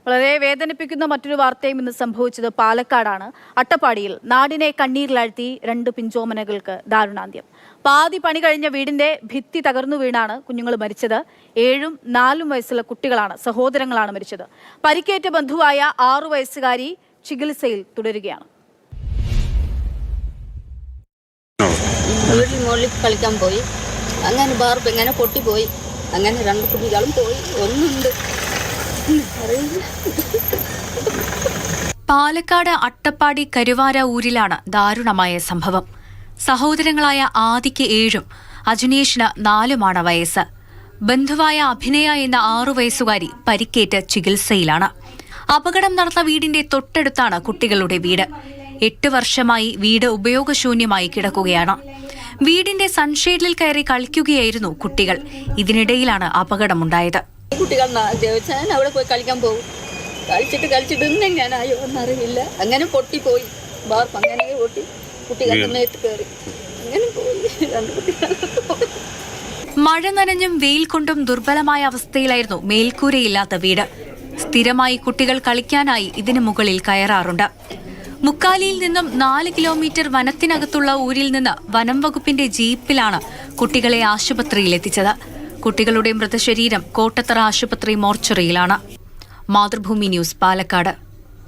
വളരെ വേദനിപ്പിക്കുന്ന മറ്റൊരു വാർത്തയും ഇന്ന് സംഭവിച്ചത് പാലക്കാടാണ്. അട്ടപ്പാടിയിൽ നാടിനെ കണ്ണീരിലാഴ്ത്തി 2 പിഞ്ചോമനകൾക്ക് ദാരുണാന്ത്യം. പാതി പണി കഴിഞ്ഞ വീടിന്റെ ഭിത്തി തകർന്നു വീണാണ് കുഞ്ഞുങ്ങൾ മരിച്ചത്. 7ഉം 4ഉം വയസ്സുള്ള കുട്ടികളാണ്, സഹോദരങ്ങളാണ് മരിച്ചത്. പരിക്കേറ്റ ബന്ധുവായ 6 വയസ്സുകാരി ചികിത്സയിൽ തുടരുകയാണ്. വീട്ടിൽ മുകളിൽ കളിക്കാൻ പോയി, അങ്ങനെ ബാർപ്പ് എങ്ങനെ പൊട്ടിപ്പോയി, അങ്ങനെ 2 കുട്ടികളും പോയി, ഒന്നുണ്ട്. പാലക്കാട് അട്ടപ്പാടി കരുവാര ഊരിലാണ് ദാരുണമായ സംഭവം. സഹോദരങ്ങളായ ആദിക്ക് 7ഉം അജുനേഷിന് 4ഉമാണ് വയസ്സ്. ബന്ധുവായ അഭിനയ എന്ന 6 വയസ്സുകാരി പരിക്കേറ്റ് ചികിത്സയിലാണ്. അപകടം നടന്ന വീടിന്റെ തൊട്ടടുത്താണ് കുട്ടികളുടെ വീട്. 8 വർഷമായി വീട് ഉപയോഗശൂന്യമായി കിടക്കുകയാണ്. വീടിന്റെ സൺഷെയ്ഡിൽ കയറി കളിക്കുകയായിരുന്നു കുട്ടികൾ. ഇതിനിടയിലാണ് അപകടമുണ്ടായത്. കുട്ടികൾ ദേവച്ചാൻ അവിടെ പോയി കളിക്കാൻ പോകും. കളിച്ചിട്ട് എങ്ങനെയായോ എന്നറിയില്ല, അങ്ങനെ പൊട്ടിപ്പോയി ബാർപ്പ്, അങ്ങനെ പൊട്ടി കുട്ടികളുടെ മേത്ത് കയറി അങ്ങനെ പോയി. 2 കുട്ടികൾ മഴ നനഞ്ഞും വെയിൽ കൊണ്ടും ദുർബലമായ അവസ്ഥയിലായിരുന്നു മേൽക്കൂരയില്ലാത്ത വീട്. സ്ഥിരമായി കുട്ടികൾ കളിക്കാനായി ഇതിനു മുകളിൽ കയറാറുണ്ട്. മുക്കാലിയിൽ നിന്നും 4 കിലോമീറ്റർ വനത്തിനകത്തുള്ള ഊരിൽ നിന്ന് വനം വകുപ്പിന്റെ ജീപ്പിലാണ് കുട്ടികളെ ആശുപത്രിയിലെത്തിച്ചത്. കുട്ടികളുടെ മൃതശരീരം കോട്ടത്തറ ആശുപത്രി മോർച്ചറിയിലാണ്. മാതൃഭൂമി ന്യൂസ്, പാലക്കാട്.